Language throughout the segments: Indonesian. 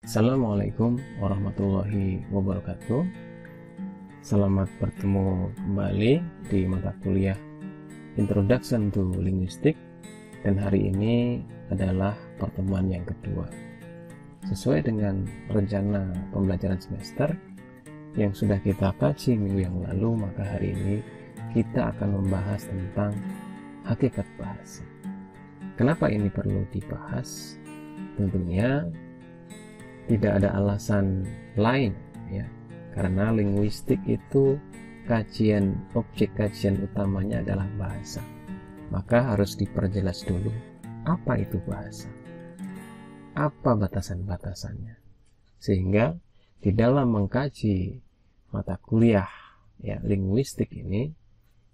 Assalamualaikum warahmatullahi wabarakatuh. Selamat bertemu kembali di mata kuliah Introduction to Linguistics, dan hari ini adalah pertemuan yang kedua. Sesuai dengan rencana pembelajaran semester yang sudah kita kaji minggu yang lalu, maka hari ini kita akan membahas tentang hakikat bahasa. Kenapa ini perlu dibahas? Tentunya tidak ada alasan lain ya, karena linguistik itu objek kajian utamanya adalah bahasa. Maka harus diperjelas dulu apa itu bahasa, apa batasan-batasannya, sehingga di dalam mengkaji mata kuliah ya linguistik ini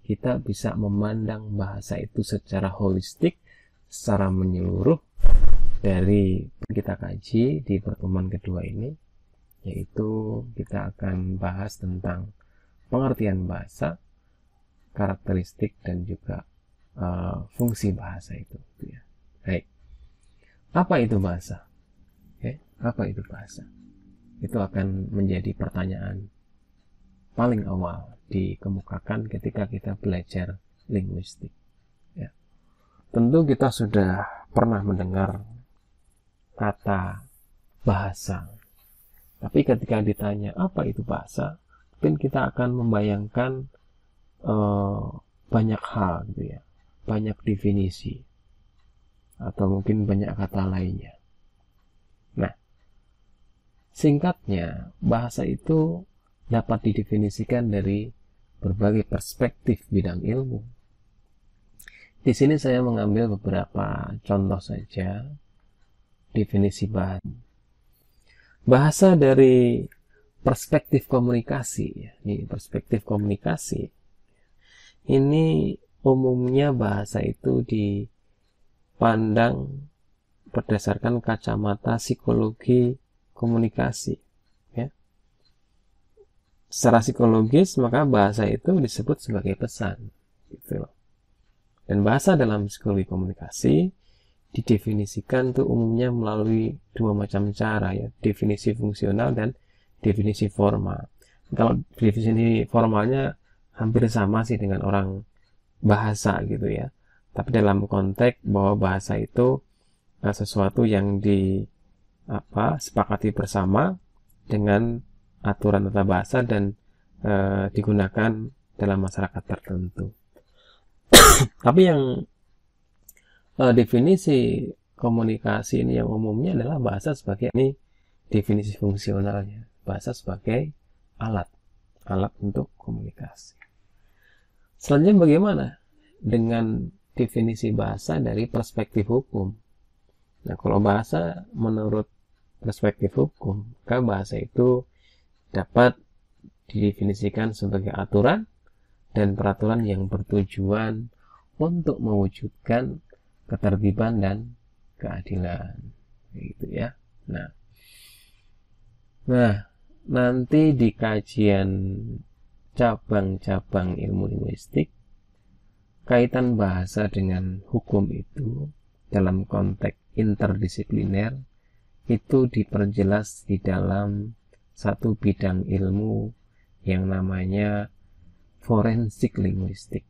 kita bisa memandang bahasa itu secara holistik, secara menyeluruh. Dari kita kaji di pertemuan kedua ini, yaitu kita akan bahas tentang pengertian bahasa, karakteristik, dan juga fungsi bahasa itu ya. Baik, apa itu bahasa? Apa itu bahasa? Itu akan menjadi pertanyaan paling awal dikemukakan ketika kita belajar linguistik ya. Tentu kita sudah pernah mendengar kata bahasa, tapi ketika ditanya apa itu bahasa, mungkin kita akan membayangkan banyak hal gitu ya, banyak definisi atau mungkin banyak kata lainnya. Nah, singkatnya bahasa itu dapat didefinisikan dari berbagai perspektif bidang ilmu. Di sini saya mengambil beberapa contoh saja definisi bahasa. Bahasa dari perspektif komunikasi ya. Ini perspektif komunikasi. Ini umumnya bahasa itu dipandang berdasarkan kacamata psikologi komunikasi ya. Secara psikologis maka bahasa itu disebut sebagai pesan gitu loh. Dan bahasa dalam psikologi komunikasi didefinisikan tuh umumnya melalui dua macam cara ya, definisi fungsional dan definisi formal. Kalau definisi formalnya hampir sama sih dengan orang bahasa gitu ya, tapi dalam konteks bahwa bahasa itu sesuatu yang sepakati bersama dengan aturan tata bahasa dan digunakan dalam masyarakat tertentu. Tapi yang definisi komunikasi ini yang umumnya adalah bahasa sebagai, ini definisi fungsionalnya, bahasa sebagai alat untuk komunikasi. Selanjutnya bagaimana dengan definisi bahasa dari perspektif hukum? Nah, kalau bahasa menurut perspektif hukum, maka bahasa itu dapat didefinisikan sebagai aturan dan peraturan yang bertujuan untuk mewujudkan ketertiban dan keadilan gitu ya. Nah, nanti di kajian cabang-cabang ilmu linguistik, kaitan bahasa dengan hukum itu dalam konteks interdisipliner itu diperjelas di dalam satu bidang ilmu yang namanya forensik linguistik.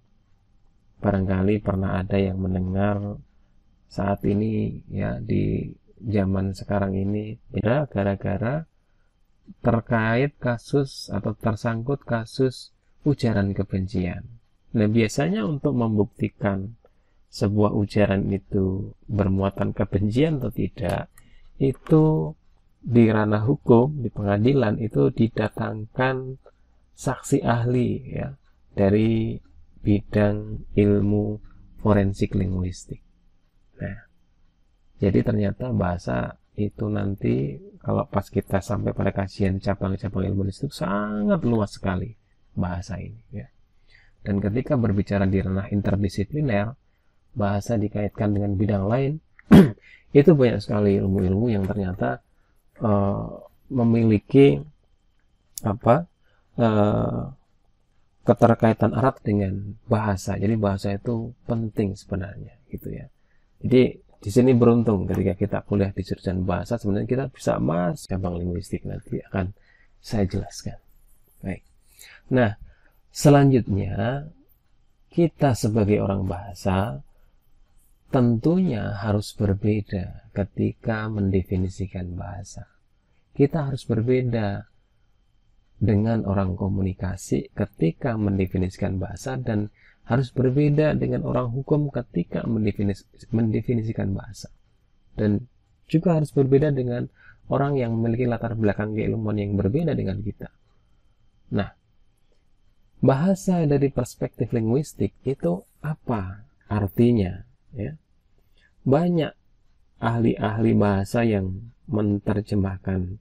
Barangkali pernah ada yang mendengar saat ini ya, di zaman sekarang ini ya, gara-gara terkait kasus atau tersangkut kasus ujaran kebencian. Nah, biasanya untuk membuktikan sebuah ujaran itu bermuatan kebencian atau tidak, itu di ranah hukum, di pengadilan itu didatangkan saksi ahli ya dari bidang ilmu forensik linguistik. Nah, jadi ternyata bahasa itu nanti kalau pas kita sampai pada kajian cabang-cabang ilmu linguistik sangat luas sekali bahasa ini ya. Dan ketika berbicara di ranah interdisipliner, bahasa dikaitkan dengan bidang lain itu banyak sekali ilmu-ilmu yang ternyata memiliki keterkaitan erat dengan bahasa. Jadi bahasa itu penting sebenarnya gitu ya. Jadi di sini beruntung ketika kita kuliah di jurusan bahasa, sebenarnya kita bisa cabang linguistik, nanti akan saya jelaskan. Baik. Nah, selanjutnya kita sebagai orang bahasa tentunya harus berbeda ketika mendefinisikan bahasa. Kita harus berbeda dengan orang komunikasi ketika mendefinisikan bahasa, dan harus berbeda dengan orang hukum ketika mendefinisikan bahasa, dan juga harus berbeda dengan orang yang memiliki latar belakang keilmuan yang berbeda dengan kita. Nah, bahasa dari perspektif linguistik itu apa artinya? Ya, banyak ahli-ahli bahasa yang menerjemahkan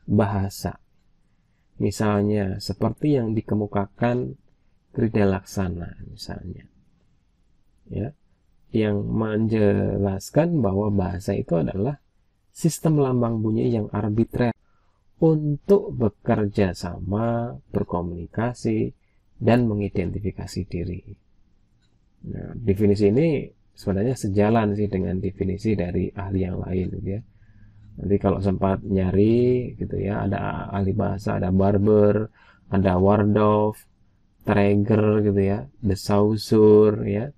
bahasa, misalnya seperti yang dikemukakan Krida Laksana misalnya, ya, yang menjelaskan bahwa bahasa itu adalah sistem lambang bunyi yang arbitrer untuk bekerja sama, berkomunikasi, dan mengidentifikasi diri. Nah, definisi ini sebenarnya sejalan sih dengan definisi dari ahli yang lain, gitu ya. Nanti kalau sempat nyari gitu ya, ada ahli bahasa, ada Barber, ada Wardorf, Traeger gitu ya, De Saussure ya,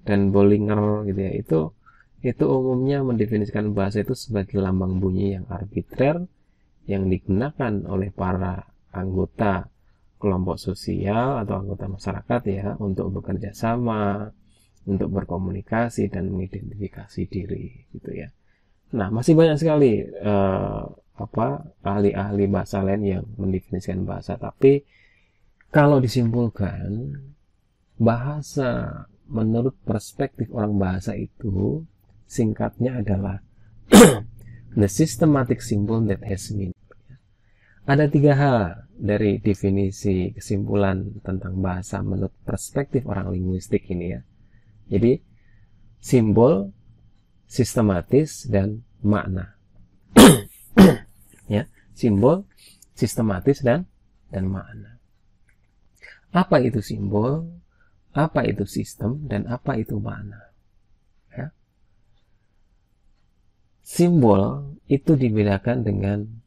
dan Bollinger gitu ya. Itu umumnya mendefinisikan bahasa itu sebagai lambang bunyi yang arbitrer yang digunakan oleh para anggota kelompok sosial atau anggota masyarakat ya, untuk bekerja sama, untuk berkomunikasi dan mengidentifikasi diri gitu ya. Nah, masih banyak sekali ahli-ahli bahasa lain yang mendefinisikan bahasa, tapi kalau disimpulkan, bahasa menurut perspektif orang bahasa itu singkatnya adalah the systematic symbol that has meaning. Ada 3 hal dari definisi kesimpulan tentang bahasa menurut perspektif orang linguistik ini ya. Jadi, simbol, sistematis, dan makna. Ya, simbol, sistematis, dan makna. Apa itu simbol, apa itu sistem, dan apa itu makna? Ya. Simbol itu dibedakan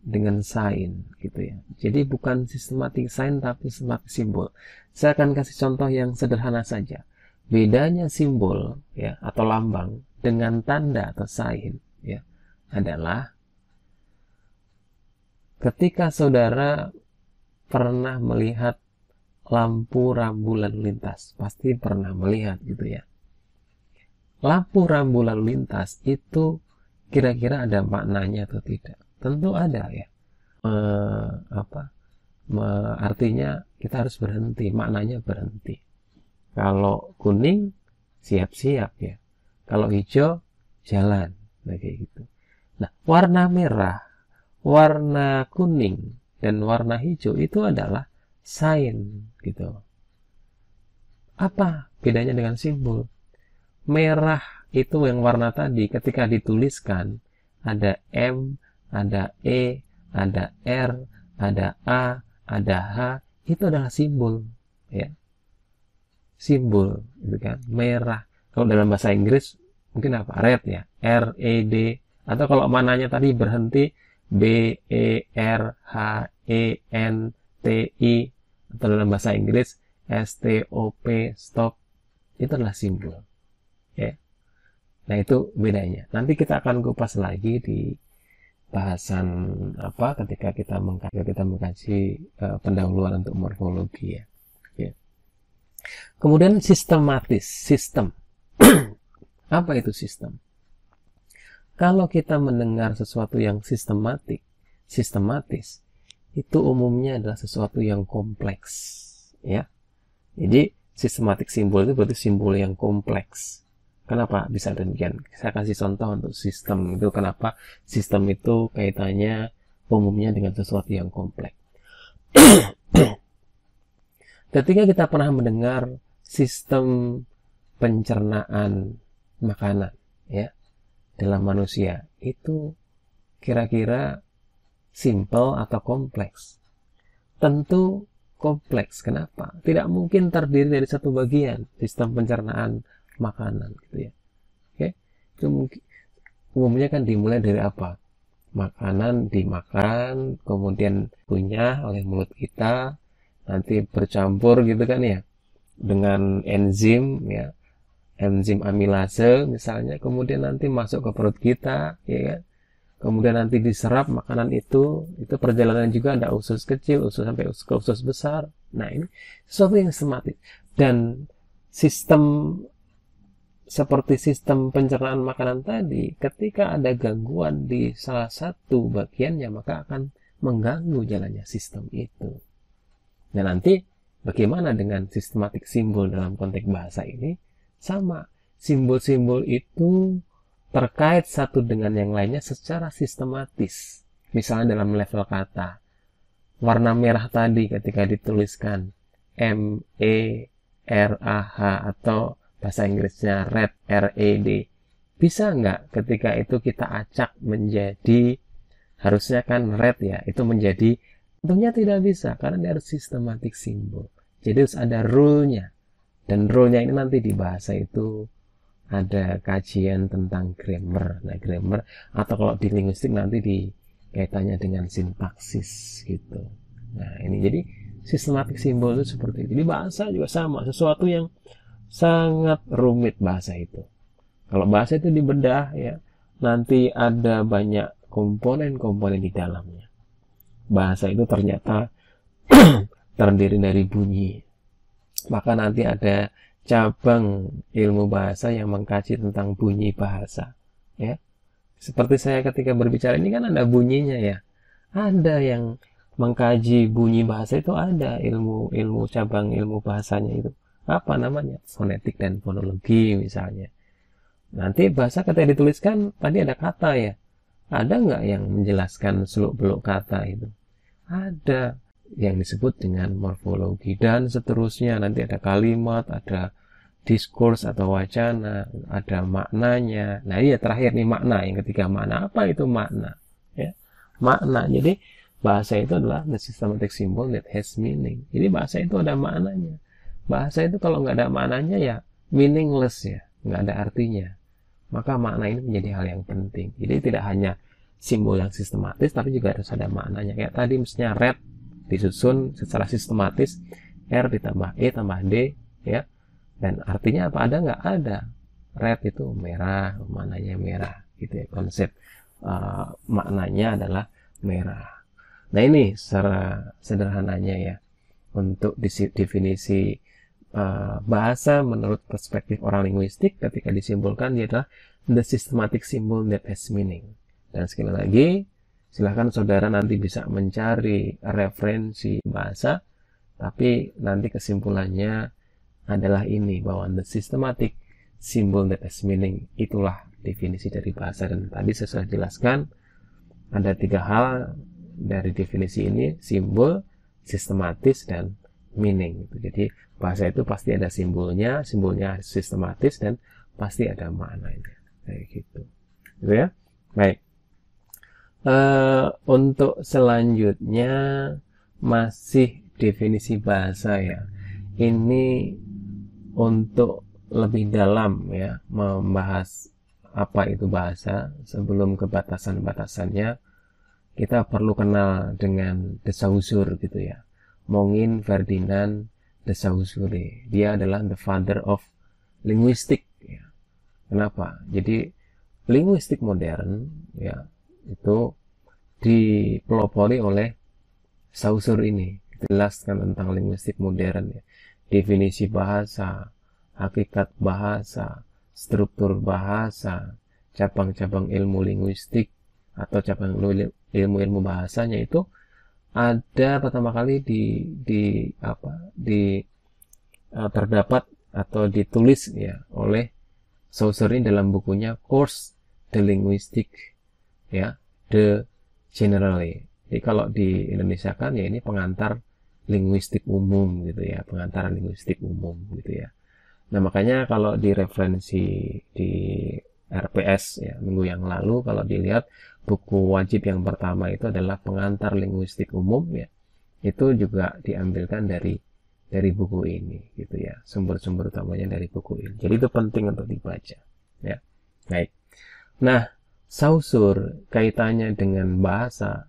dengan sign, gitu ya. Jadi bukan systematic sign, tapi systematic simbol. Saya akan kasih contoh yang sederhana saja. Bedanya simbol ya atau lambang dengan tanda atau sign ya adalah ketika saudara pernah melihat lampu rambu lalu lintas, pasti pernah melihat gitu ya. Lampu rambu lalu lintas itu kira-kira ada maknanya atau tidak? Tentu ada ya. Artinya kita harus berhenti, maknanya berhenti. Kalau kuning siap-siap ya. Kalau hijau jalan, nah kayak gitu. Nah, warna merah, warna kuning, dan warna hijau itu adalah sign gitu. Apa bedanya dengan simbol? Merah itu yang warna tadi ketika dituliskan ada M, ada E, ada R, ada A, ada H, itu adalah simbol ya. Simbol gitu kan, merah. Kalau dalam bahasa Inggris mungkin apa? Red ya, R E D, atau kalau mananya tadi berhenti B E R H E N T I, atau dalam bahasa Inggris STOP, stop, itu adalah simbol ya. Nah, itu bedanya. Nanti kita akan kupas lagi di bahasan ketika kita mengkaji pendahuluan untuk morfologi ya. Kemudian sistematis, sistem. Apa itu sistem? Kalau kita mendengar sesuatu yang sistematis, itu umumnya adalah sesuatu yang kompleks ya. Jadi sistematik simbol itu berarti simbol yang kompleks. Kenapa bisa demikian? Saya kasih contoh untuk sistem itu. Kenapa sistem itu kaitannya umumnya dengan sesuatu yang kompleks. Ketika kita pernah mendengar sistem pencernaan makanan ya dalam manusia, itu kira-kira simple atau kompleks? Tentu kompleks. Kenapa? Tidak mungkin terdiri dari satu bagian sistem pencernaan makanan gitu ya. Oke, itu mungkin umumnya kan dimulai dari apa? Makanan dimakan, kemudian kunyah oleh mulut kita, nanti bercampur gitu kan ya, dengan enzim ya, enzim amilase misalnya, kemudian nanti masuk ke perut kita, ya kan? Kemudian nanti diserap makanan itu perjalanan juga ada usus kecil, usus sampai ke usus besar. Nah, ini sesuatu yang sistematis. Dan sistem seperti sistem pencernaan makanan tadi, ketika ada gangguan di salah satu bagiannya, maka akan mengganggu jalannya sistem itu. Nah, nanti bagaimana dengan sistematik simbol dalam konteks bahasa ini? Sama, simbol-simbol itu terkait satu dengan yang lainnya secara sistematis. Misalnya dalam level kata, warna merah tadi ketika dituliskan MERAH atau bahasa Inggrisnya red, RED, bisa nggak ketika itu kita acak menjadi, harusnya kan red ya, itu menjadi, tentunya tidak bisa karena dia harus sistematik simbol. Jadi harus ada rule-nya, dan rule-nya ini nanti di bahasa itu ada kajian tentang grammar. Nah, grammar atau kalau di linguistik nanti di kaitannya dengan sintaksis gitu. Nah, ini jadi sistematik simbol itu seperti itu. Jadi bahasa juga sama, sesuatu yang sangat rumit bahasa itu. Kalau bahasa itu dibedah ya, nanti ada banyak komponen-komponen di dalamnya. Bahasa itu ternyata terdiri dari bunyi. Maka nanti ada cabang ilmu bahasa yang mengkaji tentang bunyi bahasa ya. Seperti saya ketika berbicara ini kan ada bunyinya ya, ada yang mengkaji bunyi bahasa itu, ada ilmu cabang ilmu bahasanya itu apa namanya, fonetik dan fonologi misalnya. Nanti bahasa ketika dituliskan tadi ada kata ya, ada nggak yang menjelaskan seluk-beluk kata itu? Ada, yang disebut dengan morfologi dan seterusnya. Nanti ada kalimat, ada diskurs atau wacana, ada maknanya. Nah, iya terakhir nih makna, yang ketiga makna. Apa itu makna? Ya, makna. Jadi bahasa itu adalah the systematic symbol that has meaning. Jadi bahasa itu ada maknanya. Bahasa itu kalau nggak ada maknanya ya meaningless ya, nggak ada artinya. Maka makna ini menjadi hal yang penting. Jadi tidak hanya simbol yang sistematis, tapi juga harus ada maknanya. Kayak tadi misalnya red disusun secara sistematis, R ditambah E tambah D ya, dan artinya apa, ada nggak? Ada. Red itu merah, maknanya merah gitu ya, konsep maknanya adalah merah. Nah, ini secara sederhananya ya untuk definisi bahasa menurut perspektif orang linguistik. Ketika disimbolkan dia adalah the systematic symbol that has meaning. Dan sekali lagi, silahkan saudara nanti bisa mencari referensi bahasa, tapi nanti kesimpulannya adalah ini, bahwa the systematic symbol that has meaning itulah definisi dari bahasa. Dan tadi saya sudah jelaskan ada 3 hal dari definisi ini: simbol, sistematis, dan meaning. Jadi bahasa itu pasti ada simbolnya, simbolnya sistematis, dan pasti ada maknanya. Kayak gitu ya. Baik. Untuk selanjutnya masih definisi bahasa ya. Ini untuk lebih dalam ya, membahas apa itu bahasa. Sebelum ke batasan-batasannya, kita perlu kenal dengan de Saussure gitu ya. Mongin Ferdinand de Saussure. Dia adalah the father of linguistik ya. Kenapa? Jadi linguistik modern ya itu dipelopori oleh Saussure ini. Jelaskan tentang linguistik modern ya. Definisi bahasa, hakikat bahasa, struktur bahasa, cabang-cabang ilmu linguistik atau cabang ilmu-ilmu bahasanya itu ada pertama kali terdapat atau ditulis ya oleh Saussure ini dalam bukunya Cours de Linguistique ya, de Generale. Jadi kalau di Indonesia kan ya ini pengantar linguistik umum gitu ya, pengantar linguistik umum gitu ya. Nah, makanya kalau di referensi di RPS ya minggu yang lalu, kalau dilihat buku wajib yang pertama itu adalah pengantar linguistik umum ya, itu juga diambilkan dari buku ini gitu ya, sumber-sumber utamanya dari buku ini. Jadi itu penting untuk dibaca ya. Baik. Nah, Saussure kaitannya dengan bahasa,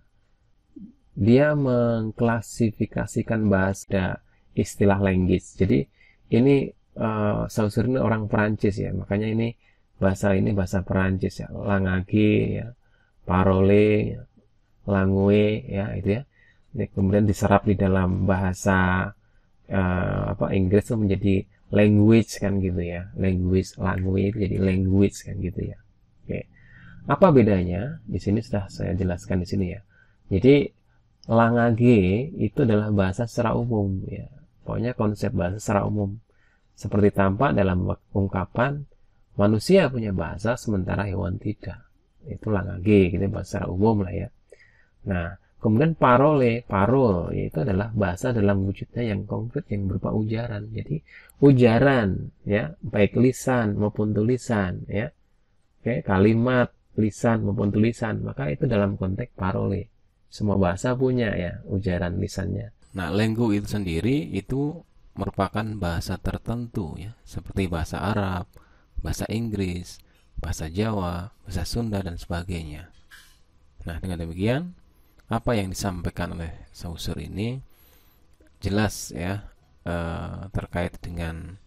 dia mengklasifikasikan bahasa istilah language. Jadi ini Saussure ini orang Perancis ya, makanya ini bahasa Perancis ya, langue ya, parole ya, langue ya, itu ya. Ini kemudian diserap di dalam bahasa Inggris itu menjadi language kan gitu ya, language jadi language kan gitu ya. Oke, apa bedanya? Di sini sudah saya jelaskan di sini ya. Jadi langue itu adalah bahasa secara umum ya, pokoknya konsep bahasa secara umum, seperti tampak dalam ungkapan manusia punya bahasa sementara hewan tidak. Itu langue gitu, bahasa secara umum lah ya. Nah, kemudian parole yaitu adalah bahasa dalam wujudnya yang konkret yang berupa ujaran. Jadi ujaran ya, baik lisan maupun tulisan ya. Oke, kalimat lisan maupun tulisan, maka itu dalam konteks parole. Semua bahasa punya ya ujaran lisannya. Nah, language itu sendiri itu merupakan bahasa tertentu ya, seperti bahasa Arab, bahasa Inggris, bahasa Jawa, bahasa Sunda dan sebagainya. Nah, dengan demikian apa yang disampaikan oleh Saussure ini jelas ya, terkait dengan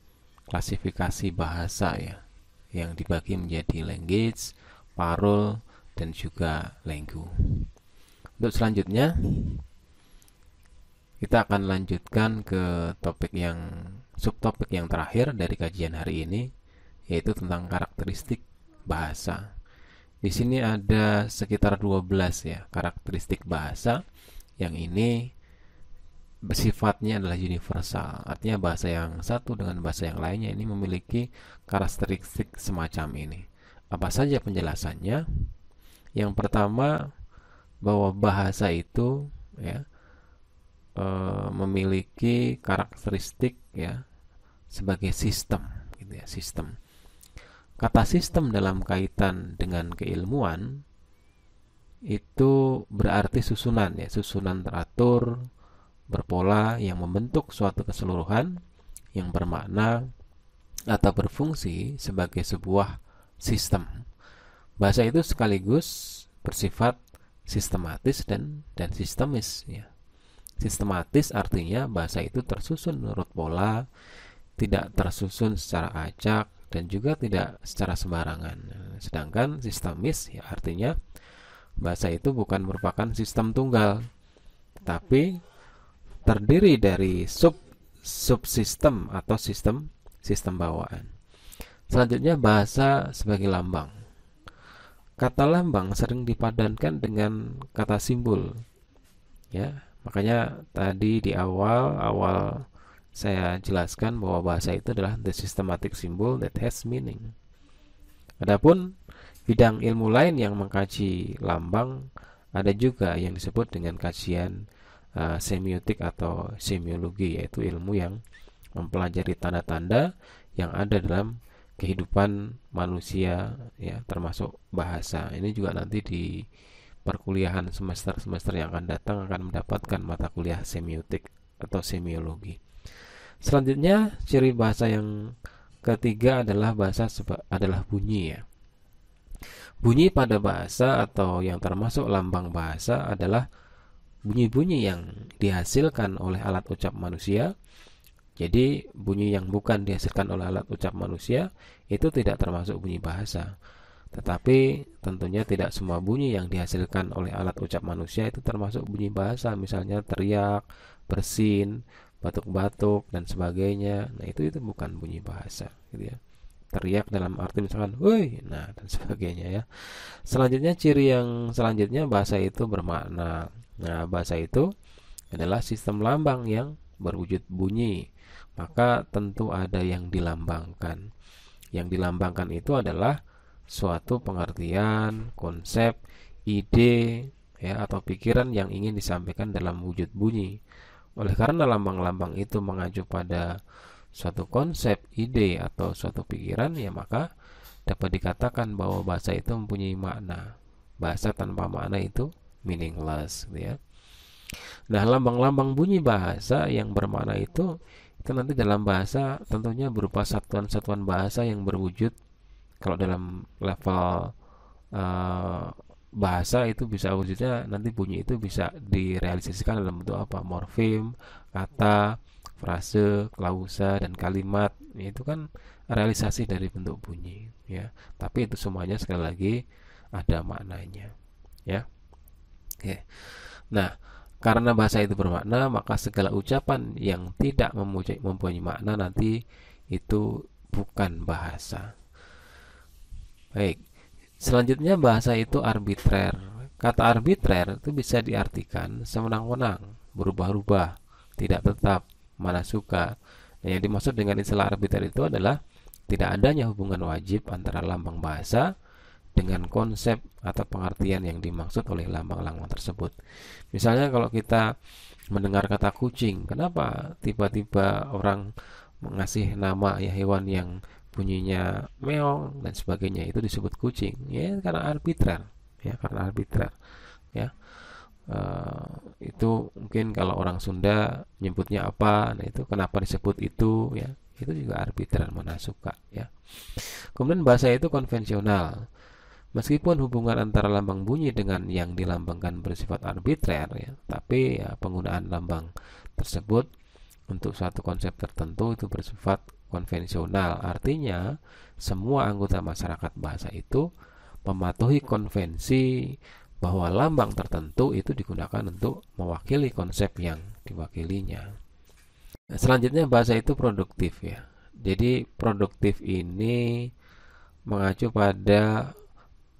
klasifikasi bahasa ya, yang dibagi menjadi language, parole, dan juga langue. Untuk selanjutnya kita akan lanjutkan ke subtopik yang terakhir dari kajian hari ini, yaitu tentang karakteristik bahasa. Di sini ada sekitar 12 ya karakteristik bahasa yang ini sifatnya adalah universal. Artinya bahasa yang satu dengan bahasa yang lainnya ini memiliki karakteristik semacam ini. Apa saja penjelasannya? Yang pertama, bahwa bahasa itu ya memiliki karakteristik ya sebagai sistem gitu ya, sistem. Kata sistem dalam kaitan dengan keilmuan itu berarti susunan ya, susunan teratur, berpola yang membentuk suatu keseluruhan yang bermakna atau berfungsi sebagai sebuah sistem. Bahasa itu sekaligus bersifat sistematis dan sistemis ya. Sistematis artinya bahasa itu tersusun menurut pola, tidak tersusun secara acak dan juga tidak secara sembarangan. Sedangkan sistemis ya artinya bahasa itu bukan merupakan sistem tunggal, tetapi terdiri dari subsistem atau sistem bawaan. Selanjutnya bahasa sebagai lambang. Kata lambang sering dipadankan dengan kata simbol ya, makanya tadi di awal saya jelaskan bahwa bahasa itu adalah the systematic symbol that has meaning. Adapun bidang ilmu lain yang mengkaji lambang ada juga yang disebut dengan kajian semiotik atau semiologi, yaitu ilmu yang mempelajari tanda-tanda yang ada dalam kehidupan manusia ya, termasuk bahasa. Ini juga nanti di perkuliahan semester yang akan datang akan mendapatkan mata kuliah semiotik atau semiologi. Selanjutnya, ciri bahasa yang ketiga adalah adalah bunyi ya. Bunyi pada bahasa atau yang termasuk lambang bahasa adalah bunyi-bunyi yang dihasilkan oleh alat ucap manusia. Jadi bunyi yang bukan dihasilkan oleh alat ucap manusia itu tidak termasuk bunyi bahasa. Tetapi tentunya tidak semua bunyi yang dihasilkan oleh alat ucap manusia itu termasuk bunyi bahasa. Misalnya teriak, bersin, batuk-batuk dan sebagainya. Nah, itu bukan bunyi bahasa gitu ya. Teriak dalam arti misalkan woi, nah dan sebagainya ya. Selanjutnya, ciri yang selanjutnya, bahasa itu bermakna. Nah, bahasa itu adalah sistem lambang yang berwujud bunyi. Maka tentu ada yang dilambangkan. Yang dilambangkan itu adalah suatu pengertian, konsep, ide ya, atau pikiran yang ingin disampaikan dalam wujud bunyi. Oleh karena lambang-lambang itu mengacu pada suatu konsep, ide, atau suatu pikiran, ya maka dapat dikatakan bahwa bahasa itu mempunyai makna. Bahasa tanpa makna itu meaningless ya. Nah, lambang-lambang bunyi bahasa yang bermakna itu nanti dalam bahasa tentunya berupa satuan-satuan bahasa yang berwujud. Kalau dalam level eh, bahasa itu bisa wujudnya nanti bunyi itu bisa direalisasikan dalam bentuk apa? Morfem, kata, frase, klausa, dan kalimat. Itu kan realisasi dari bentuk bunyi, ya. Tapi itu semuanya sekali lagi ada maknanya, ya. Oke. Nah, karena bahasa itu bermakna, maka segala ucapan yang tidak mempunyai makna nanti itu bukan bahasa. Baik. Selanjutnya bahasa itu arbitrer. Kata arbitrer itu bisa diartikan sewenang-wenang, berubah-ubah, tidak tetap, mana suka. Nah, yang dimaksud dengan istilah arbitrer itu adalah tidak adanya hubungan wajib antara lambang bahasa dengan konsep atau pengertian yang dimaksud oleh lambang-lambang tersebut. Misalnya kalau kita mendengar kata kucing, kenapa tiba-tiba orang mengasih nama ya hewan yang bunyinya meong dan sebagainya itu disebut kucing? Ya karena arbitrer, ya karena arbitrer, ya. Itu mungkin kalau orang Sunda nyebutnya apa, nah itu kenapa disebut itu, ya itu juga arbitrer, mana suka, ya. Kemudian bahasa itu konvensional. Meskipun hubungan antara lambang bunyi dengan yang dilambangkan bersifat arbitrer, ya, tapi ya, penggunaan lambang tersebut untuk suatu konsep tertentu itu bersifat konvensional. Artinya, semua anggota masyarakat bahasa itu mematuhi konvensi bahwa lambang tertentu itu digunakan untuk mewakili konsep yang diwakilinya. Selanjutnya bahasa itu produktif, ya. Jadi produktif ini mengacu pada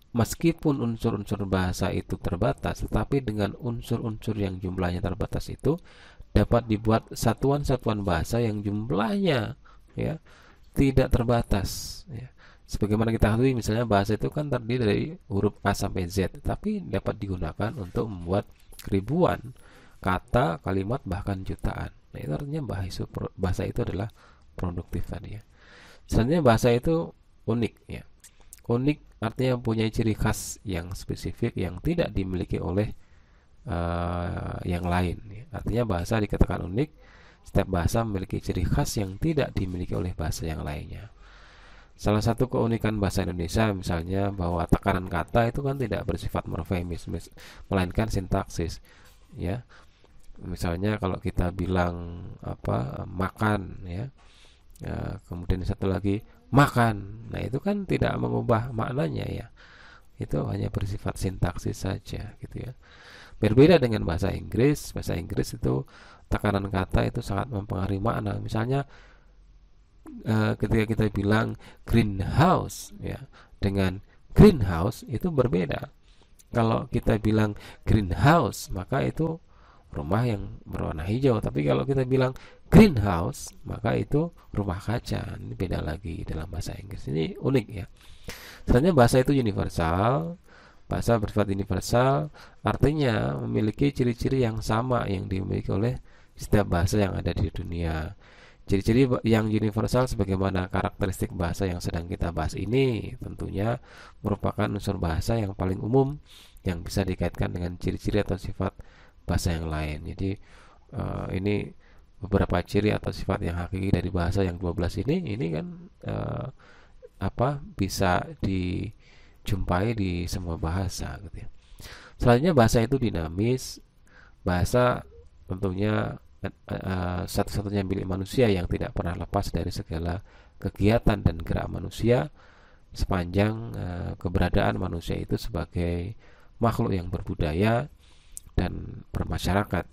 meskipun unsur-unsur bahasa itu terbatas, tetapi dengan unsur-unsur yang jumlahnya terbatas itu dapat dibuat satuan-satuan bahasa yang jumlahnya ya tidak terbatas. Ya. Sebagaimana kita ketahui, misalnya bahasa itu kan terdiri dari huruf A sampai Z, tapi dapat digunakan untuk membuat ribuan kata, kalimat, bahkan jutaan. Nah, itu artinya bahasa itu adalah produktif tadi ya. Selanjutnya bahasa itu unik ya. Unik artinya mempunyai ciri khas yang spesifik yang tidak dimiliki oleh yang lain. Artinya bahasa dikatakan unik, setiap bahasa memiliki ciri khas yang tidak dimiliki oleh bahasa yang lainnya. Salah satu keunikan bahasa Indonesia misalnya bahwa takaran kata itu kan tidak bersifat morfemis, melainkan sintaksis. Ya, misalnya kalau kita bilang apa makan, ya, kemudian satu lagi makan, nah itu kan tidak mengubah maknanya ya, itu hanya bersifat sintaksis saja gitu ya. Berbeda dengan bahasa Inggris itu takaran kata itu sangat mempengaruhi makna. Misalnya ketika kita bilang greenhouse ya dengan greenhouse itu berbeda. Kalau kita bilang greenhouse maka itu rumah yang berwarna hijau, tapi kalau kita bilang greenhouse maka itu rumah kaca. Ini beda lagi dalam bahasa Inggris. Ini unik ya. Sebenarnya bahasa itu universal. Bahasa bersifat universal artinya memiliki ciri-ciri yang sama yang dimiliki oleh setiap bahasa yang ada di dunia. Ciri-ciri yang universal sebagaimana karakteristik bahasa yang sedang kita bahas ini tentunya merupakan unsur bahasa yang paling umum yang bisa dikaitkan dengan ciri-ciri atau sifat bahasa yang lain. Jadi ini beberapa ciri atau sifat yang hakiki dari bahasa yang 12 ini kan bisa dijumpai di semua bahasa gitu ya. Selanjutnya bahasa itu dinamis. Bahasa tentunya satu-satunya milik manusia yang tidak pernah lepas dari segala kegiatan dan gerak manusia sepanjang keberadaan manusia itu sebagai makhluk yang berbudaya dan bermasyarakat.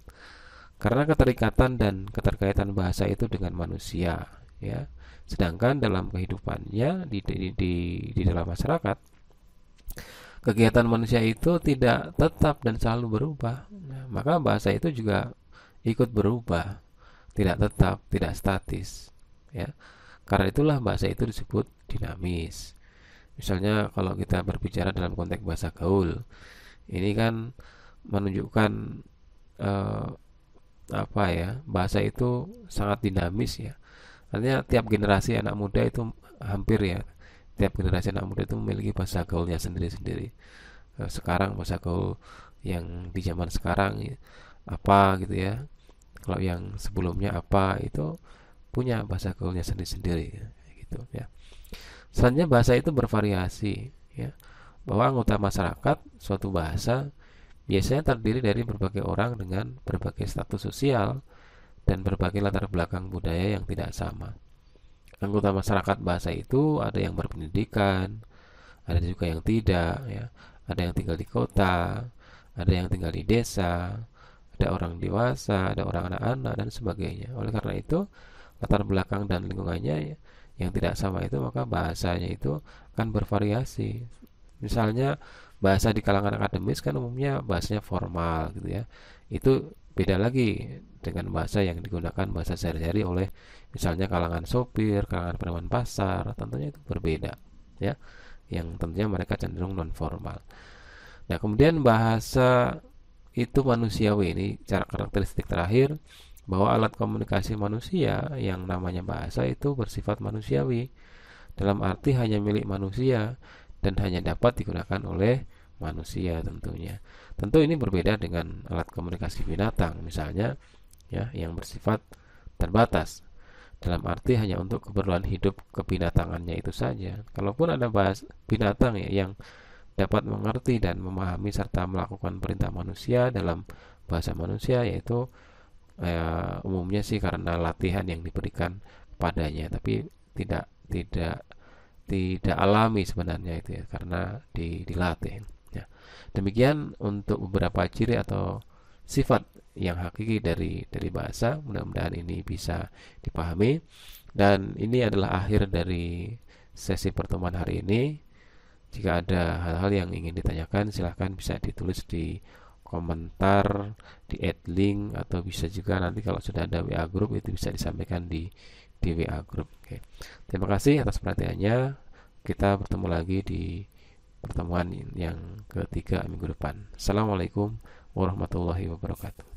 Karena keterikatan dan keterkaitan bahasa itu dengan manusia, ya. Sedangkan dalam kehidupannya di dalam masyarakat, kegiatan manusia itu tidak tetap dan selalu berubah. Nah, maka bahasa itu juga ikut berubah, tidak tetap, tidak statis, ya. Karena itulah bahasa itu disebut dinamis. Misalnya kalau kita berbicara dalam konteks bahasa gaul, ini kan menunjukkan bahasa itu sangat dinamis ya. Artinya tiap generasi anak muda itu hampir ya, tiap generasi anak muda itu memiliki bahasa gaulnya sendiri-sendiri. Sekarang bahasa gaul yang di zaman sekarang ya, apa gitu ya. Kalau yang sebelumnya apa itu punya bahasa gaulnya sendiri-sendiri ya, gitu ya. Selanjutnya bahasa itu bervariasi ya. bahwa anggota masyarakat suatu bahasa biasanya terdiri dari berbagai orang dengan berbagai status sosial dan berbagai latar belakang budaya yang tidak sama. Anggota masyarakat bahasa itu ada yang berpendidikan, ada juga yang tidak, ya. Ada yang tinggal di kota, ada yang tinggal di desa, ada orang dewasa, ada orang anak-anak dan sebagainya. Oleh karena itu, latar belakang dan lingkungannya yang tidak sama itu, maka bahasanya itu akan bervariasi. Misalnya bahasa di kalangan akademis kan umumnya bahasanya formal gitu ya. Itu beda lagi dengan bahasa yang digunakan bahasa sehari-hari oleh misalnya kalangan sopir, kalangan penemuan pasar, tentunya itu berbeda ya. Yang tentunya mereka cenderung non formal. Nah, kemudian bahasa itu manusiawi, ini cara karakteristik terakhir, bahwa alat komunikasi manusia yang namanya bahasa itu bersifat manusiawi, dalam arti hanya milik manusia dan hanya dapat digunakan oleh manusia tentunya. Tentu ini berbeda dengan alat komunikasi binatang misalnya ya, yang bersifat terbatas, dalam arti hanya untuk keperluan hidup kebinatangannya itu saja. Kalaupun ada bahasa binatang ya yang dapat mengerti dan memahami serta melakukan perintah manusia dalam bahasa manusia, yaitu umumnya sih karena latihan yang diberikan padanya, tapi tidak alami sebenarnya itu ya, karena dilatih ya. Demikian untuk beberapa ciri atau sifat yang hakiki dari bahasa. Mudah-mudahan ini bisa dipahami, dan ini adalah akhir dari sesi pertemuan hari ini. Jika ada hal-hal yang ingin ditanyakan, silahkan bisa ditulis di komentar, di add link, atau bisa juga nanti kalau sudah ada WA group itu bisa disampaikan di WA group. Oke. Terima kasih atas perhatiannya. Kita bertemu lagi di pertemuan yang ketiga minggu depan. Assalamualaikum warahmatullahi wabarakatuh.